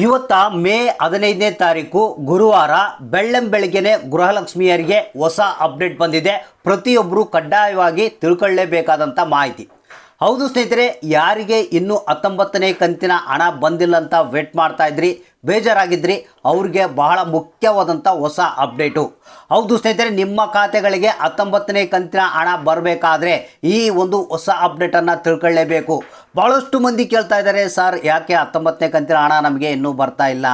ಇವತ್ತ ಮೇ 15ನೇ ತಾರೀಕು ಗುರುವಾರ ಬೆಳ್ಳಂಬೆಳಗ್ಗೆನೆ ಗೃಹಲಕ್ಷ್ಮಿಯರಿಗೆ ಹೊಸ ಅಪ್ಡೇಟ್ ಬಂದಿದೆ. ಪ್ರತಿಯೊಬ್ಬರು ಕಡ್ಡಾಯವಾಗಿ ತಿಳ್ಕೊಳ್ಳೇಬೇಕಾದಂಥ ಮಾಹಿತಿ. ಹೌದು ಸ್ನೇಹಿತರೆ, ಯಾರಿಗೆ ಇನ್ನೂ 19ನೇ ಕಂತಿನ ಹಣ ಬಂದಿಲ್ಲ ಅಂತ ವೇಟ್ ಮಾಡ್ತಾ ಇದ್ರಿ, ಬೇಜಾರಾಗಿದ್ರಿ, ಅವ್ರಿಗೆ ಬಹಳ ಮುಖ್ಯವಾದಂಥ ಹೊಸ ಅಪ್ಡೇಟು. ಹೌದು ಸ್ನೇಹಿತರೆ, ನಿಮ್ಮ ಖಾತೆಗಳಿಗೆ 19ನೇ ಕಂತಿನ ಹಣ ಬರಬೇಕಾದ್ರೆ ಈ ಒಂದು ಹೊಸ ಅಪ್ಡೇಟನ್ನು ತಿಳ್ಕೊಳ್ಳೇಬೇಕು. ಭಾಳಷ್ಟು ಮಂದಿ ಕೇಳ್ತಾ ಇದ್ದಾರೆ, ಸರ್ ಯಾಕೆ 19ನೇ ಕಂತಿನ ಹಣ ನಮಗೆ ಇನ್ನೂ ಬರ್ತಾ ಇಲ್ಲ,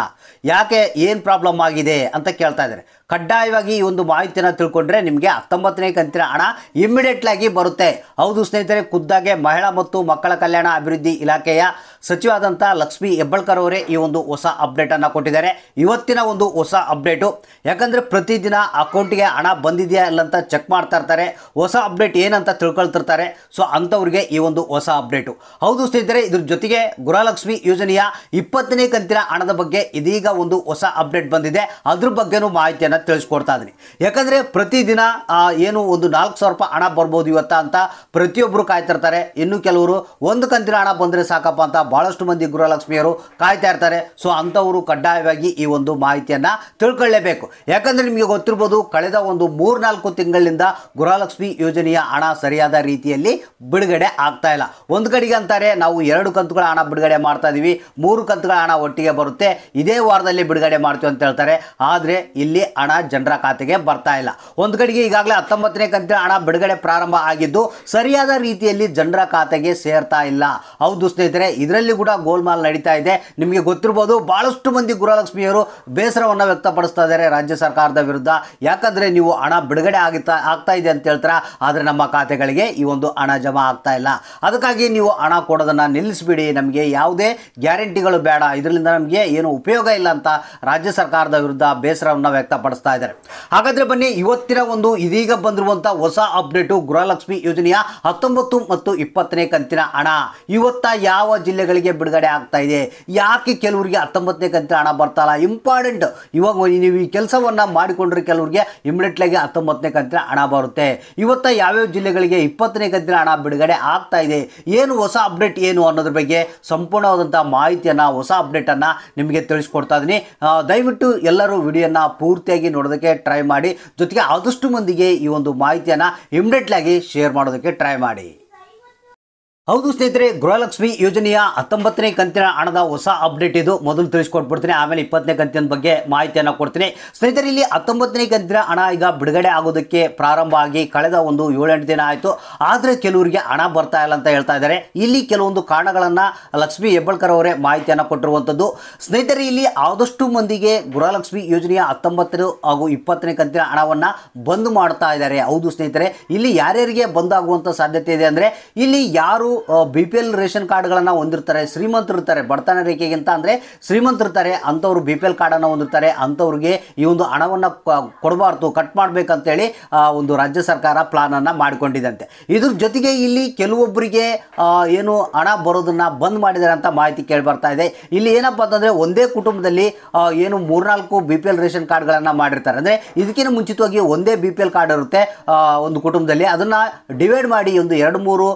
ಯಾಕೆ ಏನು ಪ್ರಾಬ್ಲಮ್ ಆಗಿದೆ ಅಂತ ಕೇಳ್ತಾ ಇದ್ದಾರೆ. ಕಡ್ಡಾಯವಾಗಿ ಈ ಒಂದು ಮಾಹಿತಿನ ತಿಳ್ಕೊಂಡ್ರೆ ನಿಮಗೆ 19ನೇ ಕಂತಿನ ಹಣ ಇಮ್ಮಿಡಿಯೇಟ್ಲಾಗಿ ಬರುತ್ತೆ. ಹೌದು ಸ್ನೇಹಿತರೆ, ಖುದ್ದಾಗೆ ಮಹಿಳಾ ಮತ್ತು ಮಕ್ಕಳ ಕಲ್ಯಾಣ ಅಭಿವೃದ್ಧಿ ಇಲಾಖೆಯ ಸಚಿವಾದಂಥ ಲಕ್ಷ್ಮಿ ಹೆಬ್ಬಾಳ್ಕರ್ ಅವರೇ ಈ ಒಂದು ಹೊಸ ಅಪ್ಡೇಟನ್ನು ಕೊಟ್ಟಿದ್ದಾರೆ. ಇವತ್ತಿನ ಒಂದು ಹೊಸ ಅಪ್ಡೇಟು, ಯಾಕಂದರೆ ಪ್ರತಿದಿನ ಅಕೌಂಟಿಗೆ ಹಣ ಬಂದಿದೆಯಾ ಇಲ್ಲ ಅಂತ ಚೆಕ್ ಮಾಡ್ತಾ ಇರ್ತಾರೆ, ಹೊಸ ಅಪ್ಡೇಟ್ ಏನಂತ ತಿಳ್ಕೊಳ್ತಿರ್ತಾರೆ. ಸೊ ಅಂಥವ್ರಿಗೆ ಈ ಒಂದು ಹೊಸ ಅಪ್ಡೇಟು. ಹೌದು ಸ್ನೇಹಿತರೆ, ಇದ್ರ ಜೊತೆಗೆ ಗೃಹಲಕ್ಷ್ಮಿ ಯೋಜನೆಯ 20ನೇ ಕಂತಿನ ಹಣದ ಬಗ್ಗೆ ಇದೀಗ ಒಂದು ಹೊಸ ಅಪ್ಡೇಟ್ ಬಂದಿದೆ. ಅದ್ರ ಬಗ್ಗೆನೂ ಮಾಹಿತಿಯನ್ನು ತಿಳಿಸ್ಕೊಡ್ತಾ ಇದ್ದೀನಿ. ಯಾಕಂದರೆ ಪ್ರತಿದಿನ ಏನು ಒಂದು 4,000 ರೂಪಾಯಿ ಹಣ ಬರ್ಬೋದು ಇವತ್ತ ಅಂತ ಪ್ರತಿಯೊಬ್ಬರು ಕಾಯ್ತಿರ್ತಾರೆ. ಇನ್ನು ಕೆಲವರು ಒಂದು ಕಂತಿನ ಹಣ ಬಂದರೆ ಸಾಕಪ್ಪ ಅಂತ ಭಾಳಷ್ಟು ಮಂದಿ ಗೃಹಲಕ್ಷ್ಮಿಯರು ಕಾಯ್ತಾ ಇರ್ತಾರೆ. ಸೊ ಅಂಥವರು ಕಡ್ಡಾಯವಾಗಿ ಈ ಒಂದು ಮಾಹಿತಿಯನ್ನು ತಿಳ್ಕೊಳ್ಳೇಬೇಕು. ಯಾಕಂದರೆ ನಿಮಗೆ ಗೊತ್ತಿರ್ಬೋದು, ಕಳೆದ ಒಂದು 3-4 ತಿಂಗಳಿಂದ ಗೃಹಲಕ್ಷ್ಮಿ ಯೋಜನೆಯ ಹಣ ಸರಿಯಾದ ರೀತಿಯಲ್ಲಿ ಬಿಡುಗಡೆ ಆಗ್ತಾ ಇಲ್ಲ. ಒಂದು ಕಡೆಗೆ ಅಂತಾರೆ ನಾವು 2 ಕಂತುಗಳ ಹಣ ಬಿಡುಗಡೆ ಮಾಡ್ತಾ ಇದ್ದೀವಿ, 3 ಕಂತುಗಳ ಹಣ ಒಟ್ಟಿಗೆ ಬರುತ್ತೆ, ಇದೇ ವಾರದಲ್ಲಿ ಬಿಡುಗಡೆ ಮಾಡ್ತೀವಿ ಅಂತ ಹೇಳ್ತಾರೆ. ಆದರೆ ಇಲ್ಲಿ ಹಣ ಜನರ ಖಾತೆಗೆ ಬರ್ತಾ ಇಲ್ಲ. ಒಂದು ಕಡೆಗೆ ಈಗಾಗಲೇ 19ನೇ ಕಂತಿನ ಹಣ ಬಿಡುಗಡೆ ಪ್ರಾರಂಭ ಆಗಿದ್ದು ಸರಿಯಾದ ರೀತಿಯಲ್ಲಿ ಜನರ ಖಾತೆಗೆ ಸೇರ್ತಾ ಇಲ್ಲ. ಹೌದು ಸ್ನೇಹಿತರೆ, ಇದರಲ್ಲಿ ಕೂಡ ಗೋಲ್ಮಾಲ್ ನಡೀತಾ ಇದೆ. ನಿಮಗೆ ಗೊತ್ತಿರ್ಬೋದು, ಬಹಳಷ್ಟು ಮಂದಿ ಗೃಹಲಕ್ಷ್ಮಿಯರು ಬೇಸರವನ್ನು ವ್ಯಕ್ತಪಡಿಸ್ತಾ ಇದ್ದಾರೆ ರಾಜ್ಯ ಸರ್ಕಾರದ ವಿರುದ್ಧ. ಯಾಕಂದರೆ ನೀವು ಹಣ ಬಿಡುಗಡೆ ಆಗ್ತಾ ಇದೆ ಅಂತ ಹೇಳ್ತಾರೆ, ಆದರೆ ನಮ್ಮ ಖಾತೆಗಳಿಗೆ ಈ ಒಂದು ಹಣ ಜಮಾ ಆಗ್ತಾ ಇಲ್ಲ. ಅದಕ್ಕಾಗಿ ನೀವು ಹಣ ಕೊಡೋದನ್ನು ನಿಲ್ಲಿಸ್ಬಿಡಿ, ನಮಗೆ ಯಾವುದೇ ಗ್ಯಾರಂಟಿಗಳು ಬೇಡ, ಇದರಿಂದ ನಮಗೆ ಏನು ಉಪಯೋಗ ಇಲ್ಲ ಅಂತ ರಾಜ್ಯ ಸರ್ಕಾರದ ವಿರುದ್ಧ ಬೇಸರವನ್ನು ವ್ಯಕ್ತಪಡಿಸ್ತಾ ಇದ್ದಾರೆ. ಹಾಗಾದರೆ ಬನ್ನಿ, ಇವತ್ತಿನ ಒಂದು ಇದೀಗ ಬಂದಿರುವಂಥ ಹೊಸ ಅಪ್ಡೇಟು, ಗೃಹಲಕ್ಷ್ಮಿ ಯೋಜನೆಯ 19 ಮತ್ತು 20ನೇ ಕಂತಿನ ಹಣ ಇವತ್ತ ಯಾವ ಜಿಲ್ಲೆಗಳಿಗೆ ಬಿಡುಗಡೆ ಆಗ್ತಾ ಇದೆ, ಯಾಕೆ ಕೆಲವರಿಗೆ 19ನೇ ಕಂತಿನ ಹಣ ಬರ್ತಾ ಇಲ್ಲ, ಇಂಪಾರ್ಟೆಂಟ್. ಇವಾಗ ನೀವು ಈ ಕೆಲಸವನ್ನು ಮಾಡಿಕೊಂಡ್ರೆ ಕೆಲವರಿಗೆ ಇಮಿಡಿಯೇಟ್ಲಾಗಿ 19ನೇ ಕಂತಿನ ಹಣ ಬರುತ್ತೆ. ಇವತ್ತ ಯಾವ್ಯಾವ ಜಿಲ್ಲೆಗಳಿಗೆ 20ನೇ ಕಂತಿನ ಹಣ ಬಿಡುಗಡೆ ಆಗ್ತಾ ಇದೆ, ಏನು ಹೊಸ ಅಪ್ಡೇಟ್ ಏನು ಅನ್ನೋದ್ರ ಬಗ್ಗೆ ಸಂಪೂರ್ಣವಾದಂಥ ಮಾಹಿತಿಯನ್ನು, ಹೊಸ ಅಪ್ಡೇಟನ್ನು ನಿಮಗೆ ತಿಳಿಸ್ಕೊಡ್ತಾ ಇದ್ದೀನಿ. ದಯವಿಟ್ಟು ಎಲ್ಲರೂ ವಿಡಿಯೋನ ಪೂರ್ತಿಯಾಗಿ ನೋಡೋದಕ್ಕೆ ಟ್ರೈ ಮಾಡಿ, ಜೊತೆಗೆ ಆದಷ್ಟು ಮಂದಿಗೆ ಈ ಒಂದು ಮಾಹಿತಿಯನ್ನು ಇಮಿಡಿಯೇಟ್ಲಾಗಿ ಶೇರ್ ಮಾಡೋದಕ್ಕೆ ಟ್ರೈ ಮಾಡಿ. ಹೌದು ಸ್ನೇಹಿತರೆ, ಗೃಹಲಕ್ಷ್ಮಿ ಯೋಜನೆಯ 19ನೇ ಕಂತಿನ ಹಣದ ಹೊಸ ಅಪ್ಡೇಟ್ ಇದು. ಮೊದಲು ತಿಳಿಸ್ಕೊಟ್ಬಿಡ್ತೀನಿ, ಆಮೇಲೆ 20ನೇ ಕಂತಿನ ಬಗ್ಗೆ ಮಾಹಿತಿಯನ್ನು ಕೊಡ್ತೀನಿ. ಸ್ನೇಹಿತರೆ, ಇಲ್ಲಿ 19ನೇ ಕಂತಿನ ಹಣ ಈಗ ಬಿಡುಗಡೆ ಆಗೋದಕ್ಕೆ ಪ್ರಾರಂಭ ಆಗಿ ಕಳೆದ ಒಂದು 7-8 ದಿನ ಆಯಿತು. ಆದರೆ ಕೆಲವರಿಗೆ ಹಣ ಬರ್ತಾ ಇಲ್ಲ ಅಂತ ಹೇಳ್ತಾ ಇದ್ದಾರೆ. ಇಲ್ಲಿ ಕೆಲವೊಂದು ಕಾರಣಗಳನ್ನು ಲಕ್ಷ್ಮಿ ಹೆಬ್ಬಾಳ್ಕರ್ ಅವರೇ ಮಾಹಿತಿಯನ್ನು ಕೊಟ್ಟಿರುವಂಥದ್ದು. ಸ್ನೇಹಿತರೆ, ಇಲ್ಲಿ ಆದಷ್ಟು ಮಂದಿಗೆ ಗೃಹಲಕ್ಷ್ಮಿ ಯೋಜನೆಯ 19 ಹಾಗೂ 20ನೇ ಕಂತಿನ ಹಣವನ್ನು ಬಂದ್ ಮಾಡ್ತಾ ಇದ್ದಾರೆ. ಹೌದು ಸ್ನೇಹಿತರೆ, ಇಲ್ಲಿ ಯಾರ್ಯಾರಿಗೆ ಬಂದಾಗುವಂಥ ಸಾಧ್ಯತೆ ಇದೆ ಅಂದರೆ, ಇಲ್ಲಿ ಯಾರು BPL ರೇಷನ್ ಕಾರ್ಡ್ಗಳನ್ನು ಹೊಂದಿರ್ತಾರೆ, ಶ್ರೀಮಂತರು ಇರ್ತಾರೆ, ಬಡತನ ರೇಖೆಗಿಂತ ಅಂದರೆ ಶ್ರೀಮಂತರಿರ್ತಾರೆ, ಅಂಥವ್ರು BPL ಕಾರ್ಡನ್ನು ಹೊಂದಿರ್ತಾರೆ, ಅಂಥವ್ರಿಗೆ ಈ ಒಂದು ಹಣವನ್ನು ಕೊಡಬಾರ್ದು, ಕಟ್ ಮಾಡಬೇಕಂತೇಳಿ ಒಂದು ರಾಜ್ಯ ಸರ್ಕಾರ ಪ್ಲಾನನ್ನು ಮಾಡಿಕೊಂಡಿದಂತೆ. ಇದ್ರ ಜೊತೆಗೆ ಇಲ್ಲಿ ಕೆಲವೊಬ್ಬರಿಗೆ ಏನು ಹಣ ಬರೋದನ್ನು ಬಂದ್ ಮಾಡಿದ್ದಾರೆ ಅಂತ ಮಾಹಿತಿ ಕೇಳಿ ಬರ್ತಾ ಇದೆ. ಇಲ್ಲಿ ಏನಪ್ಪ ಅಂತಂದರೆ, ಒಂದೇ ಕುಟುಂಬದಲ್ಲಿ ಏನು 3-4 BPL ರೇಷನ್ ಕಾರ್ಡ್ಗಳನ್ನು ಮಾಡಿರ್ತಾರೆ. ಅಂದರೆ ಇದಕ್ಕಿಂತ ಮುಂಚಿತವಾಗಿ ಒಂದೇ BPL ಕಾರ್ಡ್ ಇರುತ್ತೆ ಒಂದು ಕುಟುಂಬದಲ್ಲಿ, ಅದನ್ನು ಡಿವೈಡ್ ಮಾಡಿ ಒಂದು 2-3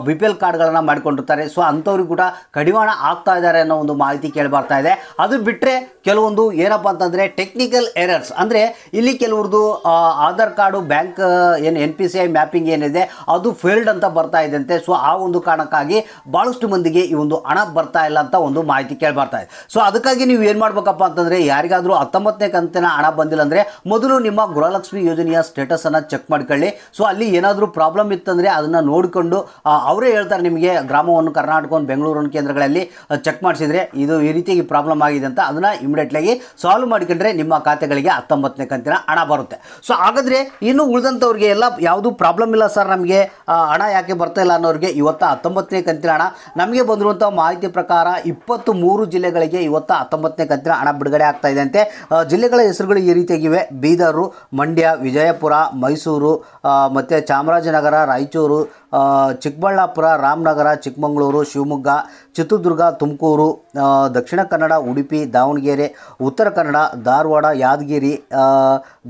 BPL ಕಾರ್ಡ್ಗಳನ್ನು ಮಾಡಿಕೊಂಡಿರ್ತಾರೆ. ಸೊ ಅಂಥವ್ರಿಗೆ ಕೂಡ ಕಡಿವಾಣ ಆಗ್ತಾ ಇದ್ದಾರೆ ಅನ್ನೋ ಒಂದು ಮಾಹಿತಿ ಕೇಳಿ ಬರ್ತಾ ಇದೆ. ಅದು ಬಿಟ್ಟರೆ ಕೆಲವೊಂದು ಏನಪ್ಪ ಅಂತಂದರೆ ಟೆಕ್ನಿಕಲ್ ಎರರ್ಸ್, ಅಂದರೆ ಇಲ್ಲಿ ಕೆಲವ್ರದ್ದು ಆಧಾರ್ ಕಾರ್ಡು ಬ್ಯಾಂಕ್ ಏನು NPCI ಮ್ಯಾಪಿಂಗ್ ಏನಿದೆ ಅದು ಫೇಲ್ಡ್ ಅಂತ ಬರ್ತಾ ಇದ್ದಂತೆ. ಸೊ ಆ ಒಂದು ಕಾರಣಕ್ಕಾಗಿ ಭಾಳಷ್ಟು ಮಂದಿಗೆ ಈ ಒಂದು ಹಣ ಬರ್ತಾ ಇಲ್ಲ ಅಂತ ಒಂದು ಮಾಹಿತಿ ಕೇಳಿ ಬರ್ತಾ ಇದೆ. ಸೊ ಅದಕ್ಕಾಗಿ ನೀವು ಏನು ಮಾಡಬೇಕಪ್ಪ ಅಂತಂದರೆ, ಯಾರಿಗಾದರೂ 19ನೇ ಕಂತಿನ ಹಣ ಬಂದಿಲ್ಲ ಅಂದರೆ ಮೊದಲು ನಿಮ್ಮ ಗೃಹಲಕ್ಷ್ಮಿ ಯೋಜನೆಯ ಸ್ಟೇಟಸನ್ನು ಚೆಕ್ ಮಾಡ್ಕೊಳ್ಳಿ. ಸೊ ಅಲ್ಲಿ ಏನಾದರೂ ಪ್ರಾಬ್ಲಮ್ ಇತ್ತಂದರೆ ಅದನ್ನು ನೋಡಿಕೊಂಡು ಅವರೇ ಹೇಳ್ತಾರೆ ನಿಮಗೆ, ಗ್ರಾಮವನ್ನು ಕರ್ನಾಟಕವನ್ನು ಬೆಂಗಳೂರು ಕೇಂದ್ರಗಳಲ್ಲಿ ಚೆಕ್ ಮಾಡಿಸಿದರೆ ಇದು ಈ ರೀತಿಯಾಗಿ ಪ್ರಾಬ್ಲಮ್ ಆಗಿದೆ ಅಂತ ಅದನ್ನು ಇಮಿಡಿಯೇಟ್ಲಾಗಿ ಸಾಲ್ವ್ ಮಾಡಿಕೊಂಡ್ರೆ ನಿಮ್ಮ ಖಾತೆಗಳಿಗೆ 19ನೇ ಕಂತಿನ ಹಣ ಬರುತ್ತೆ. ಸೊ ಹಾಗಾದರೆ ಇನ್ನು ಉಳಿದಂಥವ್ರಿಗೆ ಎಲ್ಲ ಯಾವುದೂ ಪ್ರಾಬ್ಲಮ್ ಇಲ್ಲ ಸರ್, ನಮಗೆ ಹಣ ಯಾಕೆ ಬರ್ತಾ ಇಲ್ಲ ಅನ್ನೋರಿಗೆ ಇವತ್ತು 19ನೇ ಕಂತಿನ ಹಣ ನಮಗೆ ಬಂದಿರುವಂಥ ಮಾಹಿತಿ ಪ್ರಕಾರ 23 ಜಿಲ್ಲೆಗಳಿಗೆ ಇವತ್ತು 19ನೇ ಕಂತಿನ ಹಣ ಬಿಡುಗಡೆ ಆಗ್ತಾ ಇದೆ ಅಂತೆ. ಜಿಲ್ಲೆಗಳ ಹೆಸರುಗಳು ಈ ರೀತಿಯಾಗಿವೆ: ಬೀದರು, ಮಂಡ್ಯ, ವಿಜಯಪುರ, ಮೈಸೂರು, ಮತ್ತು ಚಾಮರಾಜನಗರ, ರಾಯಚೂರು, ಚಿಕ್ಕಬಳ್ಳಾಪುರ, ರಾಮನಗರ, ಚಿಕ್ಕಮಗಳೂರು, ಶಿವಮೊಗ್ಗ, ಚಿತ್ರದುರ್ಗ, ತುಮಕೂರು, ದಕ್ಷಿಣ ಕನ್ನಡ, ಉಡುಪಿ, ದಾವಣಗೆರೆ, ಉತ್ತರ ಕನ್ನಡ, ಧಾರವಾಡ, ಯಾದಗಿರಿ,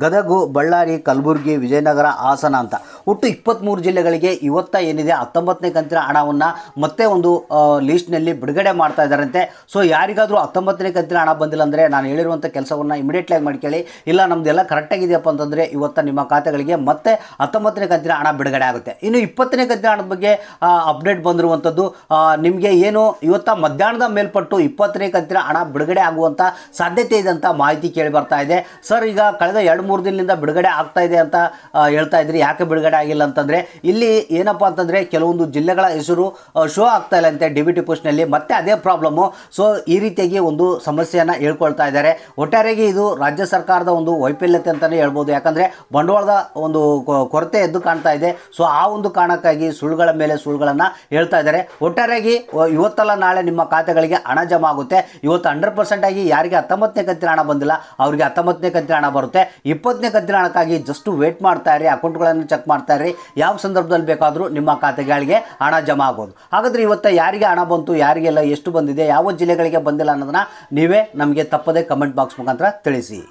ಗದಗ, ಬಳ್ಳಾರಿ, ಕಲಬುರಗಿ, ವಿಜಯನಗರ, ಹಾಸನ ಅಂತ ಒಟ್ಟು 23 ಜಿಲ್ಲೆಗಳಿಗೆ ಇವತ್ತ ಏನಿದೆ 19ನೇ ಕಂತಿನ ಹಣವನ್ನು ಮತ್ತೆ ಒಂದು ಲೀಸ್ಟ್ನಲ್ಲಿ ಬಿಡುಗಡೆ ಮಾಡ್ತಾ ಇದ್ದಾರಂತೆ. ಸೊ ಯಾರಿಗಾದರೂ 19ನೇ ಕಂತಿನ ಹಣ ಬಂದಿಲ್ಲ ಅಂದರೆ ನಾನು ಹೇಳಿರುವಂಥ ಕೆಲಸವನ್ನು ಇಮಿಡಿಯೇಟ್ಲಾಗಿ ಮಾಡ್ಕೊಳ್ಳಿ. ಇಲ್ಲ ನಮ್ಮದೆಲ್ಲ ಕರೆಕ್ಟಾಗಿದೆಯಪ್ಪ ಅಂತಂದರೆ ಇವತ್ತು ನಿಮ್ಮ ಖಾತೆಗಳಿಗೆ ಮತ್ತೆ 19ನೇ ಕಂತಿನ ಹಣ ಬಿಡುಗಡೆ ಆಗುತ್ತೆ. ಇನ್ನು 20ನೇ ಕಂತಿನ ಹಣದ ಬಗ್ಗೆ ಅಪ್ಡೇಟ್ ಬಂದಿರುವಂಥದ್ದು ನಿಮಗೆ ಏನು ಇವತ್ತ ಮಧ್ಯಾಹ್ನದ ಮೇಲ್ಪಟ್ಟು 20ನೇ ಕಂತಿನ ಹಣ ಬಿಡುಗಡೆ ಆಗುವಂಥ ಸಾಧ್ಯತೆ ಇದೆ ಅಂತ ಮಾಹಿತಿ ಕೇಳಿ ಬರ್ತಾ ಇದೆ. ಸರ್ ಈಗ ಕಳೆದ 2-3 ದಿನದಿಂದ ಬಿಡುಗಡೆ ಆಗ್ತಾ ಇದೆ ಅಂತ ಹೇಳ್ತಾ ಇದ್ರಿ, ಯಾಕೆ ಬಿಡುಗಡೆ ಆಗಿಲ್ಲ ಅಂತಂದರೆ ಇಲ್ಲಿ ಏನಪ್ಪ ಅಂತಂದರೆ ಕೆಲವೊಂದು ಜಿಲ್ಲೆಗಳ ಹೆಸರು ಶೋ ಆಗ್ತಾ ಇಲ್ಲ ಅಂತೆ DBT ಪೋಸ್ಟ್ನಲ್ಲಿ, ಮತ್ತೆ ಅದೇ ಪ್ರಾಬ್ಲಮ್ಮು. ಸೊ ಈ ರೀತಿಯಾಗಿ ಒಂದು ಸಮಸ್ಯೆಯನ್ನು ಹೇಳ್ಕೊಳ್ತಾ ಇದ್ದಾರೆ. ಒಟ್ಟಾರೆಯಾಗಿ ಇದು ರಾಜ್ಯ ಸರ್ಕಾರದ ಒಂದು ವೈಫಲ್ಯತೆ ಅಂತಲೇ ಹೇಳ್ಬೋದು. ಯಾಕಂದರೆ ಬಂಡವಾಳದ ಒಂದು ಕೊರತೆ ಎದ್ದು ಕಾಣ್ತಾ ಇದೆ. ಸೊ ಆ ಒಂದು ಕಾರಣಕ್ಕಾಗಿ ಸುಳ್ಳುಗಳ ಮೇಲೆ ಸುಳ್ಳುಗಳನ್ನು ಹೇಳ್ತಾ ಇದ್ದಾರೆ. ಒಟ್ಟಾರೆಯಾಗಿ ಇವತ್ತಲ್ಲ ನಾಳೆ ನಿಮ್ಮ ಖಾತೆಗಳಿಗೆ ಹಣ ಜಮಾ ಆಗುತ್ತೆ. ಇವತ್ತು 100% ಆಗಿ ಯಾರಿಗೆ 19ನೇ ಕಂತಿನ ಹಣ ಬಂದಿಲ್ಲ ಅವರಿಗೆ 19ನೇ ಕಂತಿನ ಹಣ ಬರುತ್ತೆ. 20ನೇ ಕಂತಿನ ಹಣಕ್ಕಾಗಿ ಜಸ್ಟ್ ವೇಟ್ ಮಾಡ್ತಾ ಇರಿ, ಅಕೌಂಟ್ಗಳನ್ನು ಚೆಕ್ ಮಾಡ್ತಾ ಇರಿ. ಯಾವ ಸಂದರ್ಭದಲ್ಲಿ ಬೇಕಾದರೂ ನಿಮ್ಮ ಖಾತೆಗಳಿಗೆ ಹಣ ಜಮಾ ಆಗೋದು. ಹಾಗಾದರೆ ಇವತ್ತು ಯಾರಿಗೆ ಹಣ ಬಂತು, ಯಾರಿಗೆಲ್ಲ ಎಷ್ಟು ಬಂದಿದೆ, ಯಾವ ಜಿಲ್ಲೆಗಳಿಗೆ ಬಂದಿಲ್ಲ ಅನ್ನೋದನ್ನ ನೀವೇ ನಮಗೆ ತಪ್ಪದೆ ಕಮೆಂಟ್ ಬಾಕ್ಸ್ ಮುಖಾಂತರ ತಿಳಿಸಿ.